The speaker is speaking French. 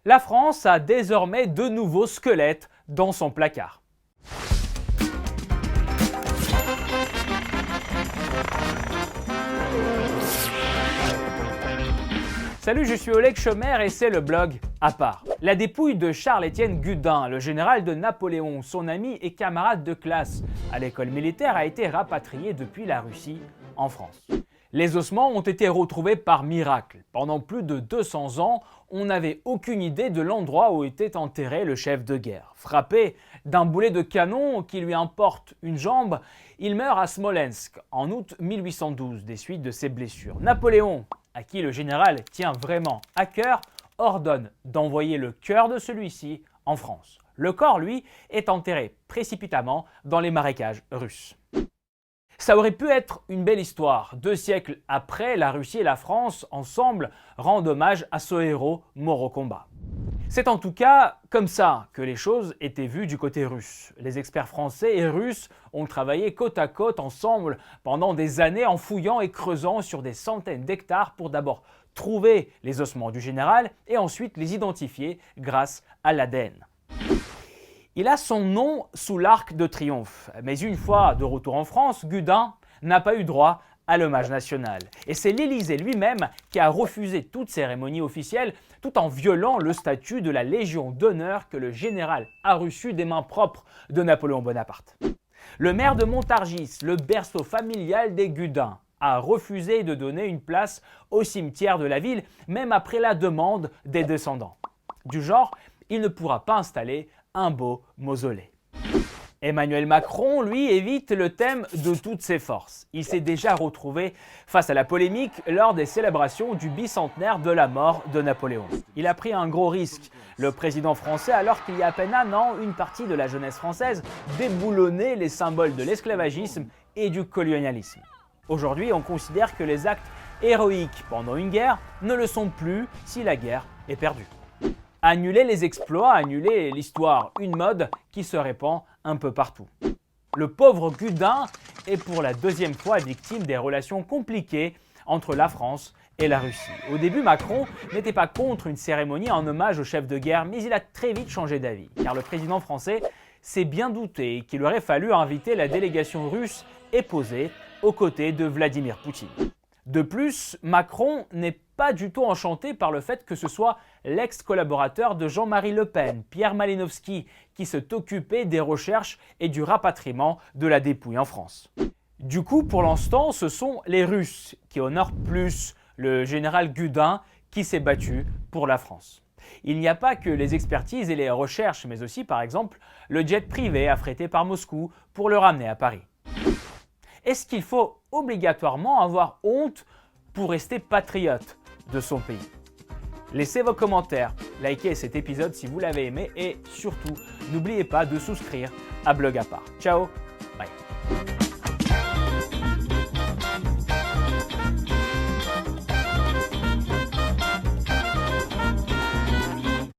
La France a désormais de nouveaux squelettes dans son placard. Salut, je suis Oleg Schomer et c'est le blog à part. La dépouille de Charles-Étienne Gudin, le général de Napoléon, son ami et camarade de classe à l'école militaire, a été rapatriée depuis la Russie en France. Les ossements ont été retrouvés par miracle. Pendant plus de 200 ans, on n'avait aucune idée de l'endroit où était enterré le chef de guerre. Frappé d'un boulet de canon qui lui emporte une jambe, il meurt à Smolensk en août 1812 des suites de ses blessures. Napoléon, à qui le général tient vraiment à cœur, ordonne d'envoyer le cœur de celui-ci en France. Le corps, lui, est enterré précipitamment dans les marécages russes. Ça aurait pu être une belle histoire. 2 siècles après, la Russie et la France, ensemble, rendent hommage à ce héros mort au combat. C'est en tout cas comme ça que les choses étaient vues du côté russe. Les experts français et russes ont travaillé côte à côte ensemble pendant des années en fouillant et creusant sur des centaines d'hectares pour d'abord trouver les ossements du général et ensuite les identifier grâce à l'ADN. Il a son nom sous l'Arc de Triomphe, mais une fois de retour en France, Gudin n'a pas eu droit à l'hommage national. Et c'est l'Élysée lui-même qui a refusé toute cérémonie officielle tout en violant le statut de la Légion d'honneur que le général a reçu des mains propres de Napoléon Bonaparte. Le maire de Montargis, le berceau familial des Gudin, a refusé de donner une place au cimetière de la ville, même après la demande des descendants. Du genre, il ne pourra pas installer un beau mausolée. Emmanuel Macron, lui, évite le thème de toutes ses forces. Il s'est déjà retrouvé face à la polémique lors des célébrations du bicentenaire de la mort de Napoléon. Il a pris un gros risque. Le président français, alors qu'il y a à peine un an, une partie de la jeunesse française déboulonnait les symboles de l'esclavagisme et du colonialisme. Aujourd'hui, on considère que les actes héroïques pendant une guerre ne le sont plus si la guerre est perdue. Annuler les exploits, annuler l'histoire, une mode qui se répand un peu partout. Le pauvre Gudin est pour la 2e fois victime des relations compliquées entre la France et la Russie. Au début, Macron n'était pas contre une cérémonie en hommage au chef de guerre, mais il a très vite changé d'avis, car le président français s'est bien douté qu'il aurait fallu inviter la délégation russe et poser aux côtés de Vladimir Poutine. De plus, Macron n'est pas du tout enchanté par le fait que ce soit l'ex-collaborateur de Jean-Marie Le Pen, Pierre Malinowski, qui s'est occupé des recherches et du rapatriement de la dépouille en France. Du coup, pour l'instant, ce sont les Russes qui honorent plus le général Gudin qui s'est battu pour la France. Il n'y a pas que les expertises et les recherches, mais aussi, par exemple, le jet privé affrété par Moscou pour le ramener à Paris. Est-ce qu'il faut obligatoirement avoir honte pour rester patriote de son pays? Laissez vos commentaires, likez cet épisode si vous l'avez aimé et surtout, n'oubliez pas de souscrire à Blog à part. Ciao, bye.